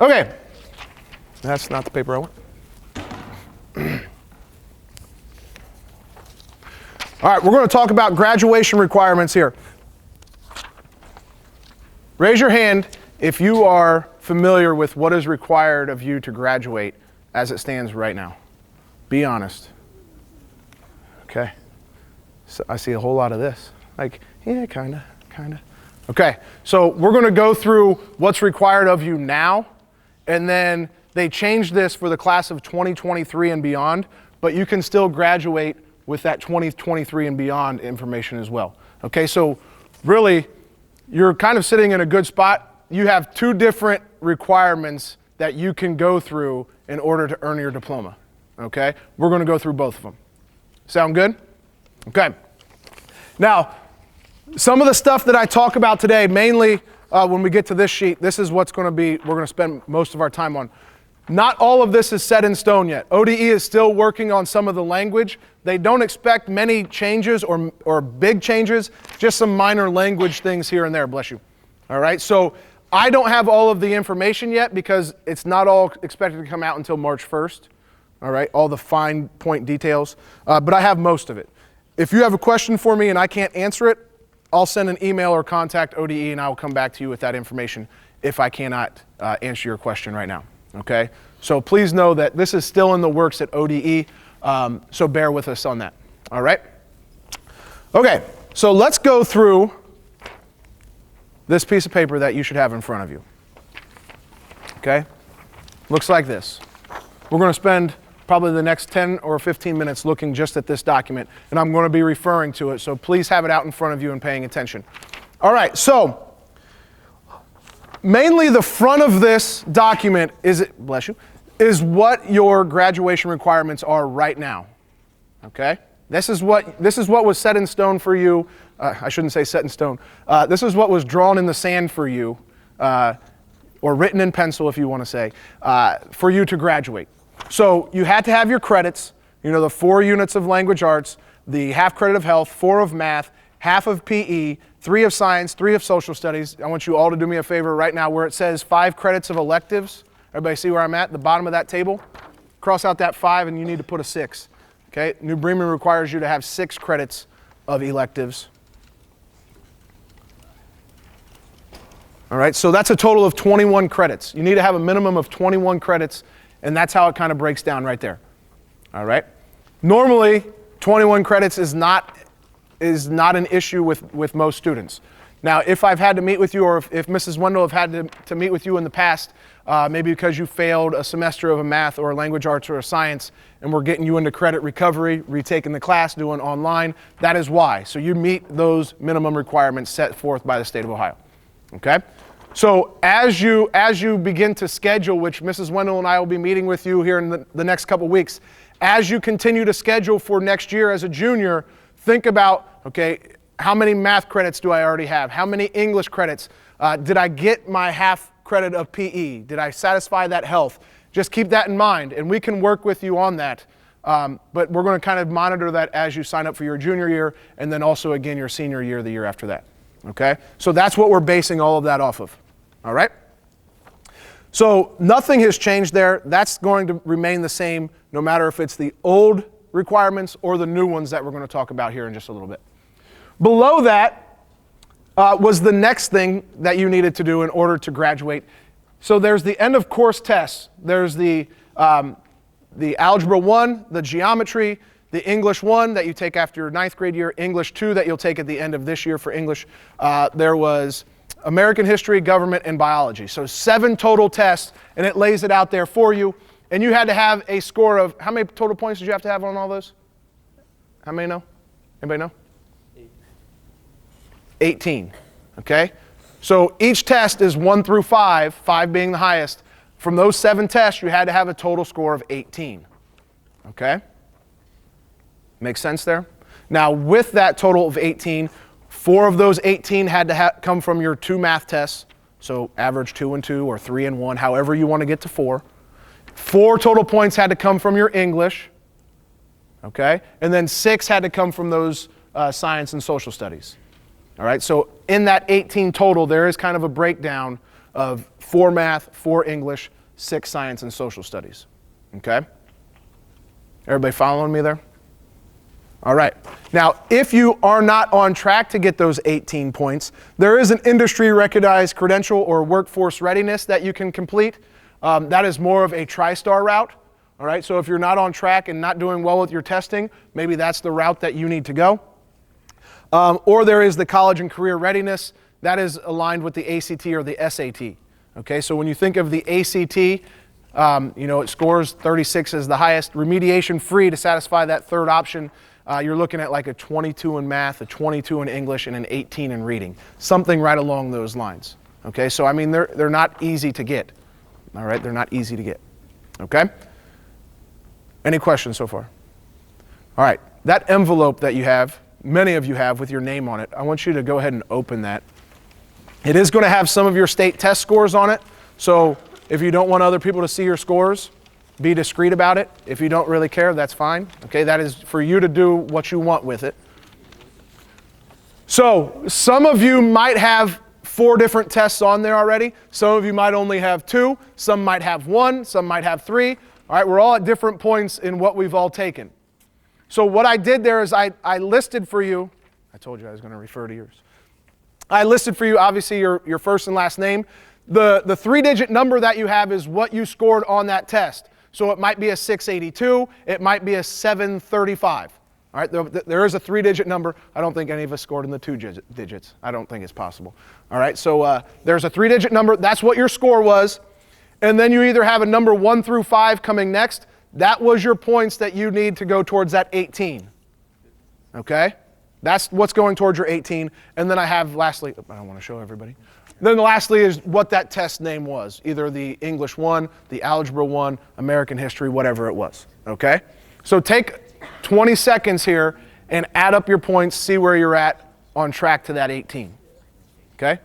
Okay, that's not the paper I want. All right, we're going to talk about graduation requirements here. Raise your hand if you are familiar with what is required of you to graduate as it stands right now. Be honest. Okay. So I see a whole lot of this. Like, yeah, kind of. Okay, so we're going to go through what's required of you now, and then they changed this for the class of 2023 and beyond, but you can still graduate with that 2023 and beyond information as well. Okay, so really, you're kind of sitting in a good spot. You have two different requirements that you can go through in order to earn your diploma. Okay, we're going to go through both of them. Sound good? Okay. Now, some of the stuff that I talk about today, mainly when we get to this sheet, this is what's going to be, we're going to spend most of our time on. Not all of this is set in stone yet. ODE is still working on some of the language. They don't expect many changes or big changes, just some minor language things here and there, bless you. All right, so I don't have all of the information yet because it's not all expected to come out until March 1st. All right, all the fine point details, but I have most of it. If you have a question for me and I can't answer it, I'll send an email or contact ODE and I will come back to you with that information if I cannot answer your question right now. Okay, so please know that this is still in the works at ODE, so bear with us on that. All right. Okay, so let's go through this piece of paper that you should have in front of you. Okay, looks like this. We're going to spend probably the next 10 or 15 minutes looking just at this document, and I'm going to be referring to it, so please have it out in front of you and paying attention. All right, so mainly the front of this document is what your graduation requirements are right now. Okay? This is what was set in stone for you. I shouldn't say set in stone. This is what was drawn in the sand for you, or written in pencil if you want to say, for you to graduate. So you had to have your credits, the 4 units of language arts, the half credit of health, 4 of math, half of PE, 3 of science, 3 of social studies. I want you all to do me a favor right now where it says 5 credits of electives. Everybody see where I'm at? The bottom of that table? Cross out that 5 and you need to put a 6. Okay? New Bremen requires you to have 6 credits of electives. All right, so that's a total of 21 credits. You need to have a minimum of 21 credits, and that's how it kind of breaks down right there. All right? Normally, 21 credits is not an issue with most students. Now, if I've had to meet with you, or if Mrs. Wendell have had to meet with you in the past, maybe because you failed a semester of a math or a language arts or a science, and we're getting you into credit recovery, retaking the class, doing online, that is why. So you meet those minimum requirements set forth by the state of Ohio. Okay? So as you begin to schedule, which Mrs. Wendell and I will be meeting with you here in the next couple weeks, as you continue to schedule for next year as a junior, think about, okay, how many math credits do I already have? How many English credits? Did I get my half credit of PE? Did I satisfy that health? Just keep that in mind, and we can work with you on that. But we're going to kind of monitor that as you sign up for your junior year, and then also, again, your senior year, the year after that. Okay? So that's what we're basing all of that off of. All right? So nothing has changed there. That's going to remain the same no matter if it's the old requirements or the new ones that we're going to talk about here in just a little bit. Below that was the next thing that you needed to do in order to graduate. So there's the end of course tests. There's the Algebra 1, the Geometry, the English 1 that you take after your 9th grade year, English 2 that you'll take at the end of this year for English. There was American History, Government, and Biology. So 7 total tests, and it lays it out there for you. And you had to have a score of, how many total points did you have to have on all those? How many know? Anybody know? 18. Okay? So each test is 1 through 5, 5 being the highest. From those 7 tests, you had to have a total score of 18. Okay? Make sense there? Now, with that total of 18, 4 of those 18 had to come from your 2 math tests. So average 2 and 2 or 3 and 1, however you want to get to 4. 4 total points had to come from your English. Okay? And then 6 had to come from those science and social studies. All right? So in that 18 total, there is kind of a breakdown of 4 math, 4 English, 6 science and social studies. Okay? Everybody following me there? All right. Now, if you are not on track to get those 18 points, there is an industry-recognized credential or workforce readiness that you can complete. That is more of a TriStar route. All right. So if you're not on track and not doing well with your testing, maybe that's the route that you need to go. Or there is the college and career readiness. That is aligned with the ACT or the SAT. Okay. So when you think of the ACT, it scores 36 as the highest. Remediation free to satisfy that third option. You're looking at like a 22 in math, a 22 in English, and an 18 in reading. Something right along those lines. Okay, so I mean, they're not easy to get. All right, they're not easy to get. Okay? Any questions so far? All right, that envelope that you have, many of you have with your name on it, I want you to go ahead and open that. It is going to have some of your state test scores on it, so if you don't want other people to see your scores, be discreet about it. If you don't really care, that's fine. Okay, that is for you to do what you want with it. So some of you might have 4 different tests on there already. Some of you might only have 2. Some might have 1. Some might have 3. All right, we're all at different points in what we've all taken. So what I did there is I listed for you, I told you I was going to refer to yours. I listed for you, obviously, your first and last name. The 3-digit number that you have is what you scored on that test. So it might be a 682, it might be a 735. All right, there is a 3-digit number. I don't think any of us scored in the 2 digits. I don't think it's possible. All right, so there's a 3-digit number. That's what your score was. And then you either have a number 1 through 5 coming next. That was your points that you need to go towards that 18. Okay? That's what's going towards your 18. And then I have lastly, I don't want to show everybody. Then lastly is what that test name was, either the English 1, the Algebra 1, American History, whatever it was, okay? So take 20 seconds here and add up your points, see where you're at on track to that 18, okay?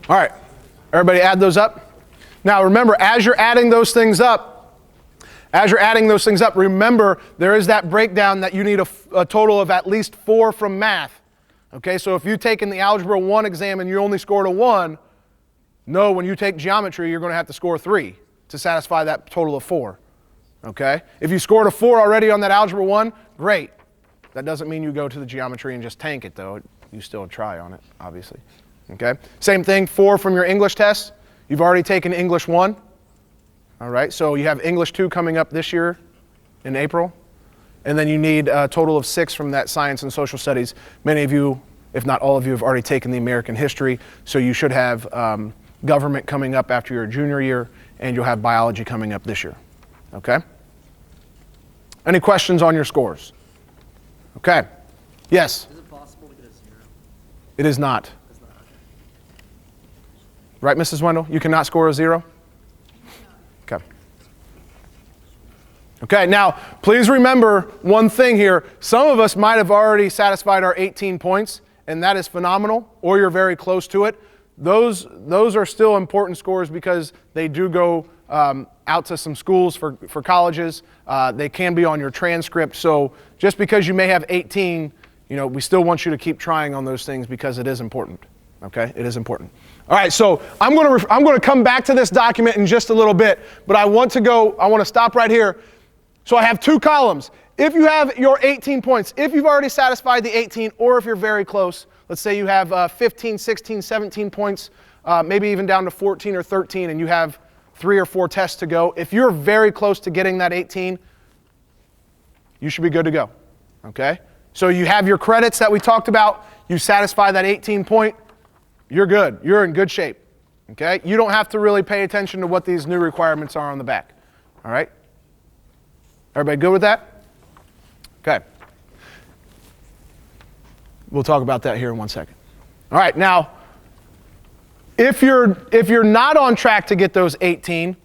All right. Everybody add those up? Now remember, as you're adding those things up, remember there is that breakdown that you need a total of at least 4 from math. Okay, so if you've taken the Algebra 1 exam and you only scored a 1, no, when you take geometry, you're going to have to score 3 to satisfy that total of 4. Okay? If you scored a 4 already on that Algebra 1, great. That doesn't mean you go to the geometry and just tank it, though. You still try on it, obviously. Okay? Same thing, 4 from your English test. You've already taken English 1. All right, so you have English 2 coming up this year in April. And then you need a total of 6 from that science and social studies. Many of you, if not all of you, have already taken the American history. So you should have government coming up after your junior year, and you'll have biology coming up this year. Okay? Any questions on your scores? Okay. Yes? Is it possible to get a 0? It is not. Right, Mrs. Wendell? You cannot score a 0? Okay. Okay, now, please remember one thing here. Some of us might have already satisfied our 18 points, and that is phenomenal, or you're very close to it. Those are still important scores because they do go out to some schools for colleges. They can be on your transcript. So just because you may have 18, we still want you to keep trying on those things because it is important. Okay, it is important. All right, so I'm going to come back to this document in just a little bit, but I want to stop right here. So I have 2 columns. If you have your 18 points, if you've already satisfied the 18, or if you're very close, let's say you have 15, 16, 17 points, maybe even down to 14 or 13, and you have 3 or 4 tests to go. If you're very close to getting that 18, you should be good to go. Okay? So you have your credits that we talked about. You satisfy that 18 point. You're good. You're in good shape. Okay? You don't have to really pay attention to what these new requirements are on the back. All right? Everybody good with that? Okay. We'll talk about that here in 1 second. All right, now, if you're not on track to get those 18,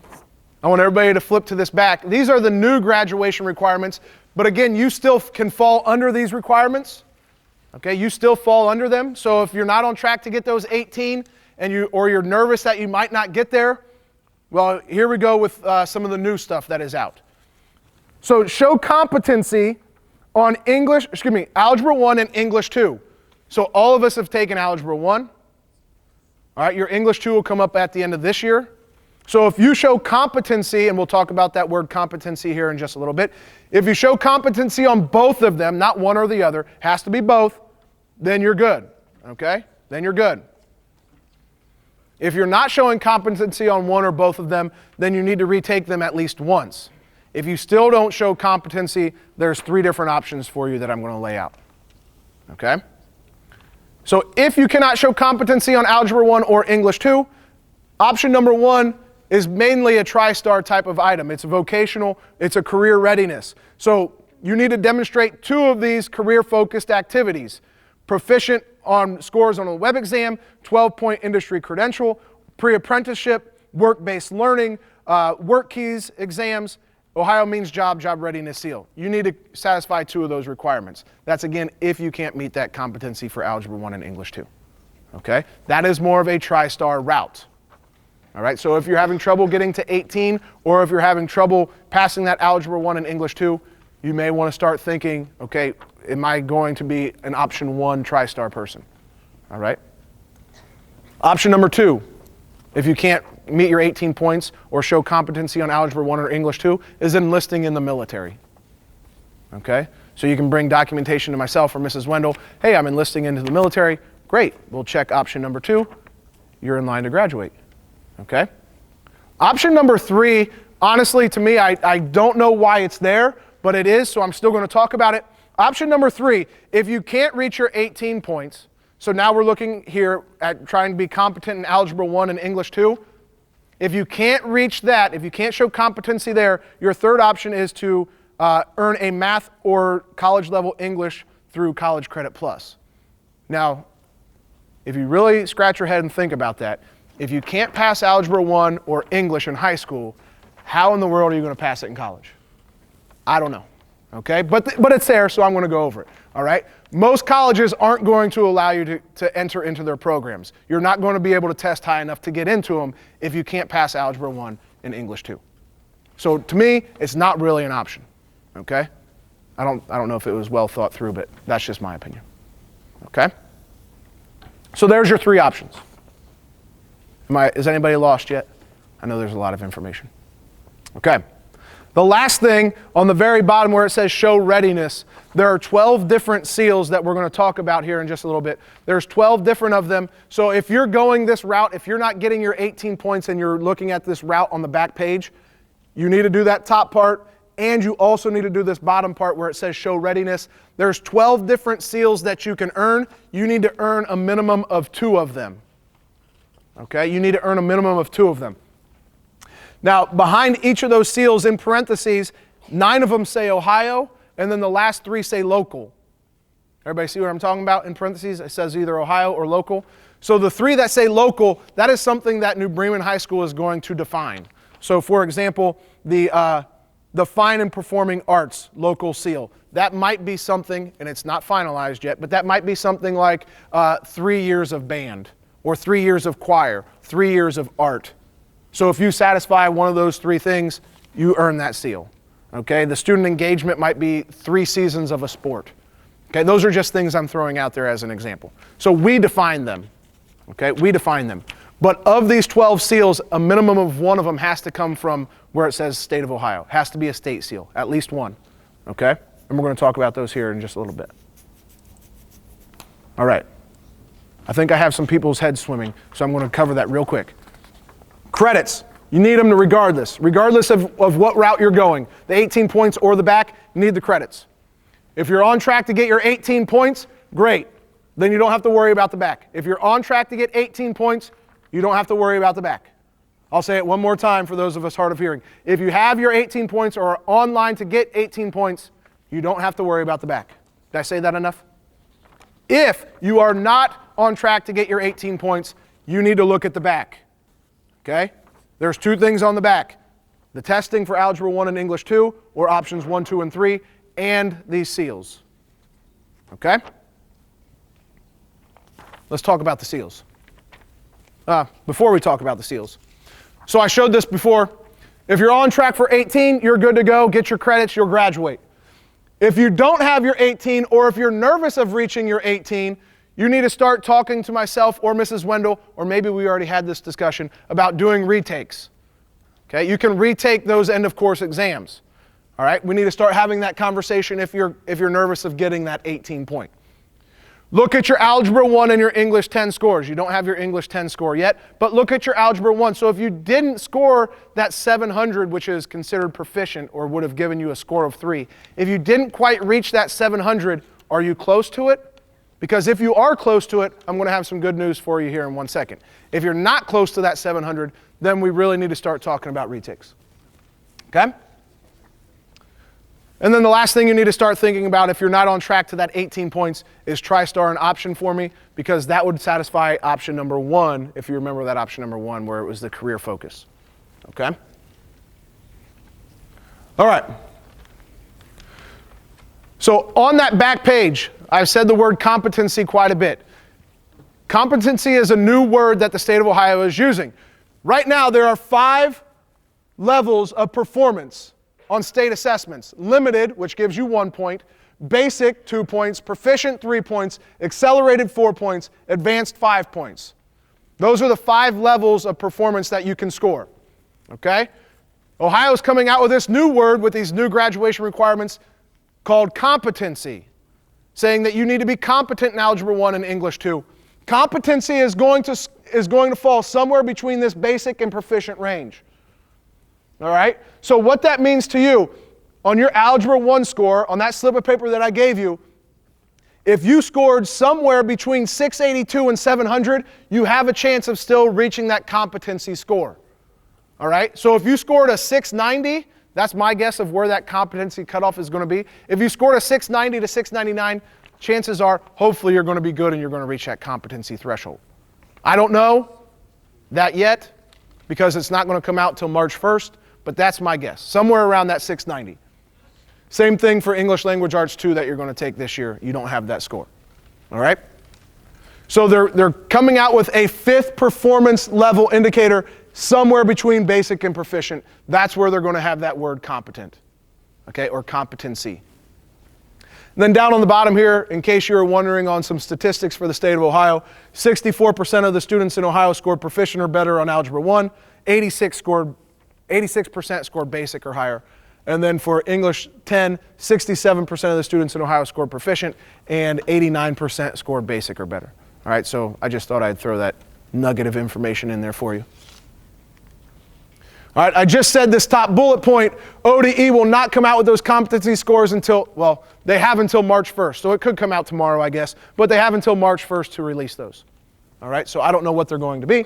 I want everybody to flip to this back. These are the new graduation requirements, but again, you still can fall under these requirements. Okay, you still fall under them. So if you're not on track to get those 18 or you're nervous that you might not get there, Well, here we go with some of the new stuff that is out. So show competency on Algebra 1 and English 2. So all of us have taken Algebra 1. All right, your English 2 will come up at the end of this year. So if you show competency, and we'll talk about that word competency here in just a little bit. If you show competency on both of them, not one or the other, has to be both, then you're good, okay? Then you're good. If you're not showing competency on one or both of them, then you need to retake them at least once. If you still don't show competency, there's 3 different options for you that I'm going to lay out, okay? So if you cannot show competency on Algebra 1 or English 2, option number 1 is mainly a TriStar type of item. It's vocational, it's a career readiness. So you need to demonstrate 2 of these career-focused activities. Proficient on scores on a web exam, 12-point industry credential, pre-apprenticeship, work-based learning, work keys exams, Ohio means job readiness seal. You need to satisfy 2 of those requirements. That's, again, if you can't meet that competency for Algebra 1 and English 2. Okay? That is more of a TriStar route. All right? So if you're having trouble getting to 18, or if you're having trouble passing that Algebra 1 and English 2, you may want to start thinking, okay, am I going to be an option 1 TriStar person? All right? Option number 2, if you can't meet your 18 points or show competency on Algebra 1 or English 2, is enlisting in the military. Okay? So you can bring documentation to myself or Mrs. Wendell. Hey, I'm enlisting into the military. Great. We'll check option number 2. You're in line to graduate. Okay? Option number 3, honestly, to me, I don't know why it's there, but it is, so I'm still going to talk about it. Option number 3, if you can't reach your 18 points, so now we're looking here at trying to be competent in Algebra 1 and English 2. If you can't reach that, if you can't show competency there, your third option is to earn a math or college level English through College Credit Plus. Now, if you really scratch your head and think about that, if you can't pass Algebra 1 or English in high school, how in the world are you going to pass it in college? I don't know. Okay? But it's there, so I'm going to go over it. All right? Most colleges aren't going to allow you to enter into their programs. You're not going to be able to test high enough to get into them if you can't pass Algebra 1 and English 2. So to me, it's not really an option. Okay? I don't know if it was well thought through, but that's just my opinion. Okay? So there's your 3 options. Is anybody lost yet? I know there's a lot of information. Okay. The last thing on the very bottom where it says show readiness, there are 12 different seals that we're going to talk about here in just a little bit. There's 12 different of them. So if you're going this route, if you're not getting your 18 points and you're looking at this route on the back page, you need to do that top part, and you also need to do this bottom part where it says show readiness. There's 12 different seals that you can earn. You need to earn a minimum of 2 of them. Okay? You need to earn a minimum of 2 of them. Now, behind each of those seals in parentheses, 9 of them say Ohio, and then the last 3 say local. Everybody see what I'm talking about in parentheses? It says either Ohio or local. So the 3 that say local, that is something that New Bremen High School is going to define. So for example, the Fine and Performing Arts local seal. That might be something, and it's not finalized yet, but that might be something like 3 years of band, or 3 years of choir, 3 years of art. So if you satisfy one of those 3 things, you earn that seal. Okay, the student engagement might be 3 seasons of a sport. Okay, those are just things I'm throwing out there as an example. So we define them. Okay, we define them. But of these 12 seals, a minimum of 1 of them has to come from where it says state of Ohio. Has to be a state seal, at least 1. Okay, and we're going to talk about those here in just a little bit. All right. I think I have some people's heads swimming, so I'm going to cover that real quick. Credits. You need them regardless of what route you're going. The 18 points or the back, you need the credits. If you're on track to get your 18 points, great. Then you don't have to worry about the back. If you're on track to get 18 points, you don't have to worry about the back. I'll say it one more time for those of us hard of hearing. If you have your 18 points or are online to get 18 points, you don't have to worry about the back. Did I say that enough? If you are not on track to get your 18 points, you need to look at the back. Okay? There's 2 things on the back. The testing for Algebra 1 and English 2, or options 1, 2, and 3, and these seals. Okay? Let's talk about the seals. Before we talk about the seals, So I showed this before. If you're on track for 18, you're good to go. Get your credits, you'll graduate. If you don't have your 18, or if you're nervous of reaching your 18, you need to start talking to myself or Mrs. Wendell, or maybe we already had this discussion, about doing retakes. Okay, you can retake those end of course exams. All right, we need to start having that conversation if you're nervous of getting that 18 point. Look at your Algebra 1 and your English 10 scores. You don't have your English 10 score yet, but look at your Algebra 1. So if you didn't score that 700, which is considered proficient or would have given you a score of 3, if you didn't quite reach that 700, are you close to it? Because if you are close to it, I'm going to have some good news for you here in 1 second. If you're not close to that 700, then we really need to start talking about retakes. Okay? And then the last thing you need to start thinking about if you're not on track to that 18 points is TriStar an option for me, because that would satisfy option number 1, if you remember that option number 1 where it was the career focus. Okay? All right. So on that back page, I've said the word competency quite a bit. Competency is a new word that the state of Ohio is using. Right now, there are 5 levels of performance on state assessments. Limited, which gives you 1 point, basic 2 points, proficient 3 points, accelerated 4 points, advanced 5 points. Those are the 5 levels of performance that you can score. Okay? Ohio's coming out with this new word with these new graduation requirements called competency, saying that you need to be competent in Algebra 1 and English 2. Competency is going to fall somewhere between this basic and proficient range. All right? So what that means to you, on your Algebra 1 score, on that slip of paper that I gave you, if you scored somewhere between 682 and 700, you have a chance of still reaching that competency score. All right? So if you scored a 690, that's my guess of where that competency cutoff is going to be. If you scored a 690 to 699, chances are, hopefully, you're going to be good and you're going to reach that competency threshold. I don't know that yet because it's not going to come out till March 1st, but that's my guess, somewhere around that 690. Same thing for English Language Arts 2 that you're going to take this year. You don't have that score. All right? So they're coming out with a 5th performance level indicator somewhere between basic and proficient. That's where they're going to have that word competent, okay, or competency. And then down on the bottom here, in case you were wondering on some statistics for the state of Ohio, 64% of the students in Ohio scored proficient or better on Algebra 1, 86% scored basic or higher. And then for English 10, 67% of the students in Ohio scored proficient and 89% scored basic or better. All right, so I just thought I'd throw that nugget of information in there for you. All right, I just said this top bullet point, ODE will not come out with those competency scores until, well, they have until March 1st. So it could come out tomorrow, I guess, but they have until March 1st to release those. All right, so I don't know what they're going to be.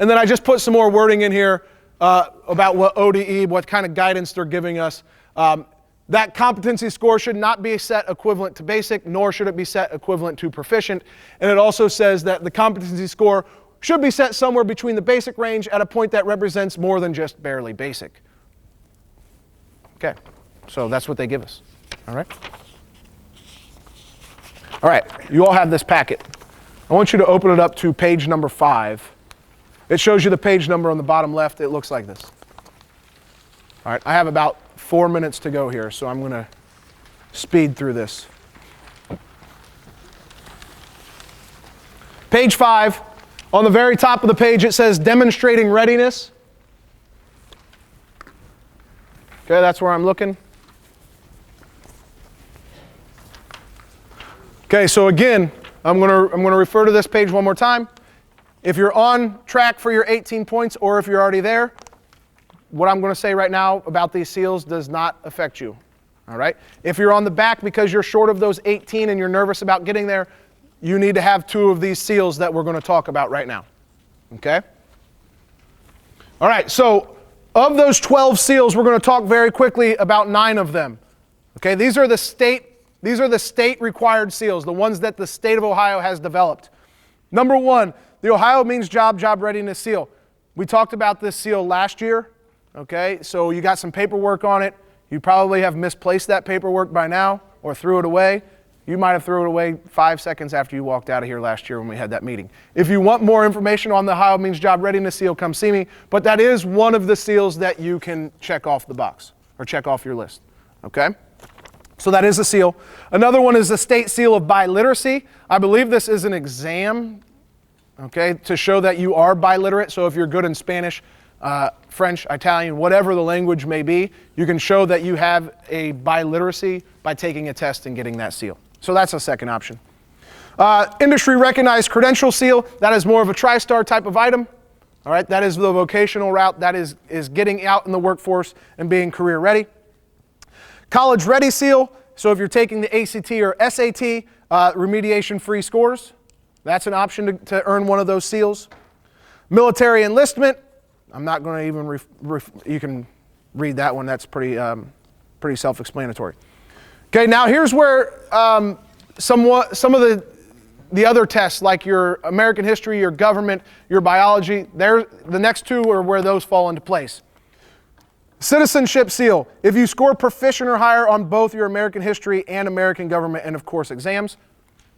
And then I just put some more wording in here about what ODE, what kind of guidance they're giving us. That competency score should not be set equivalent to basic, nor should it be set equivalent to proficient. And it also says that the competency score should be set somewhere between the basic range at a point that represents more than just barely basic. Okay, so that's what they give us. All right? All right, you all have this packet. I want you to open it up to page number 5. It shows you the page number on the bottom left. It looks like this. All right, I have about 4 minutes to go here, so I'm going to speed through this. Page 5, on the very top of the page, it says demonstrating readiness. Okay, that's where I'm looking. Okay, so again, I'm going to refer to this page one more time. If you're on track for your 18 points, or if you're already there, what I'm going to say right now about these seals does not affect you. All right? If you're on the back because you're short of those 18 and you're nervous about getting there, you need to have 2 of these seals that we're going to talk about right now. Okay? All right, so of those 12 seals, we're going to talk very quickly about 9 of them. Okay, these are the state required seals, the ones that the state of Ohio has developed. Number 1, the Ohio Means Job Readiness Seal. We talked about this seal last year. Okay, so you got some paperwork on it. You probably have misplaced that paperwork by now or threw it away. You might have thrown it away 5 seconds after you walked out of here last year when we had that meeting. If you want more information on the Ohio Means Job Readiness Seal, come see me. But that is one of the seals that you can check off the box or check off your list. Okay? So that is a seal. Another one is the State Seal of Biliteracy. I believe this is an exam, okay, to show that you are biliterate. So if you're good in Spanish, French, Italian, whatever the language may be, you can show that you have a biliteracy by taking a test and getting that seal. So that's a second option. Industry recognized credential seal, that is more of a TriStar type of item. All right, that is the vocational route. That is getting out in the workforce and being career ready. College ready seal, so if you're taking the ACT or SAT, remediation free scores, that's an option to earn one of those seals. Military enlistment, I'm not going to even, you can read that one, that's pretty self-explanatory. Okay, now here's where some of the other tests, like your American history, your government, your biology, the next two are where those fall into place. Citizenship seal, if you score proficient or higher on both your American history and American government and of course exams,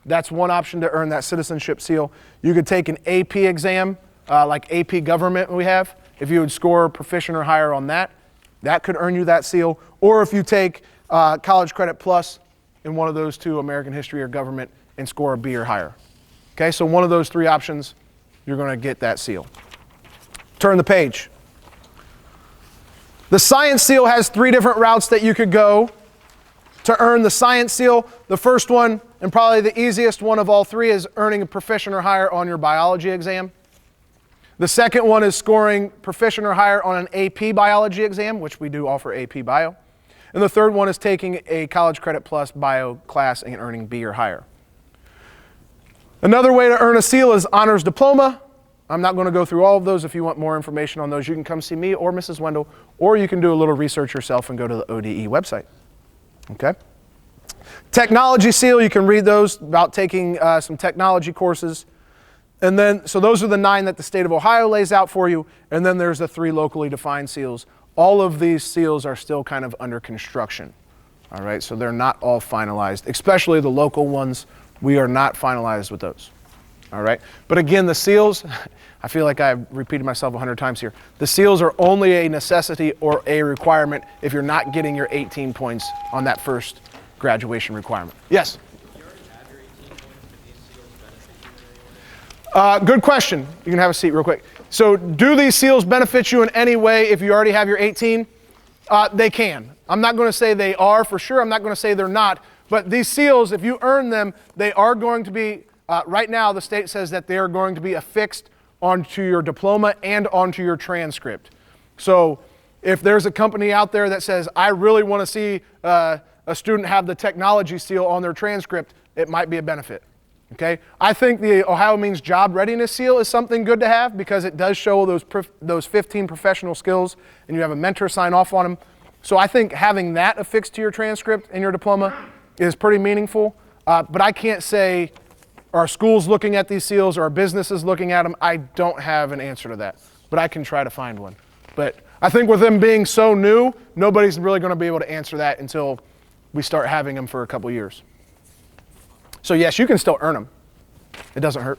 that's one option to earn that citizenship seal. You could take an AP exam, like AP government we have. If you would score proficient or higher on that, that could earn you that seal. Or if you take College Credit Plus in one of those two, American history or government, and score a B or higher. Okay, so one of those three options, you're going to get that seal. Turn the page. The science seal has 3 different routes that you could go to earn the science seal. The first one, and probably the easiest one of all 3, is earning a proficient or higher on your biology exam. The second one is scoring proficient or higher on an AP biology exam, which we do offer AP Bio. And the third one is taking a College Credit Plus bio class and earning B or higher. Another way to earn a seal is honors diploma. I'm not going to go through all of those. If you want more information on those, you can come see me or Mrs. Wendell, or you can do a little research yourself and go to the ODE website. Okay? Technology seal, you can read those about taking some technology courses. And then, so those are the 9 that the state of Ohio lays out for you. And then there's the 3 locally defined seals. All of these seals are still kind of under construction. All right, so they're not all finalized, especially the local ones. We are not finalized with those. All right, but again, the seals, I feel like I've repeated myself 100 times here. The seals are only a necessity or a requirement if you're not getting your 18 points on that first graduation requirement. Yes? Do you already have your 18 points? Do these seals benefit you in any way? Good question. You can have a seat real quick. So do these seals benefit you in any way if you already have your 18? They can. I'm not going to say they are for sure. I'm not going to say they're not. But these seals, if you earn them, they are going to be, right now the state says that they are going to be affixed onto your diploma and onto your transcript. So if there's a company out there that says, I really want to see a student have the technology seal on their transcript, it might be a benefit. Okay? I think the Ohio Means Job Readiness Seal is something good to have because it does show those 15 professional skills and you have a mentor sign off on them. So I think having that affixed to your transcript and your diploma is pretty meaningful. But I can't say, are schools looking at these seals or are businesses looking at them? I don't have an answer to that, but I can try to find one. But I think with them being so new, nobody's really going to be able to answer that until we start having them for a couple years. So yes, you can still earn them. It doesn't hurt.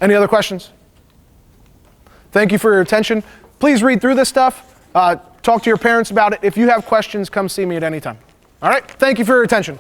Any other questions? Thank you for your attention. Please read through this stuff. Talk to your parents about it. If you have questions, come see me at any time. All right? Thank you for your attention.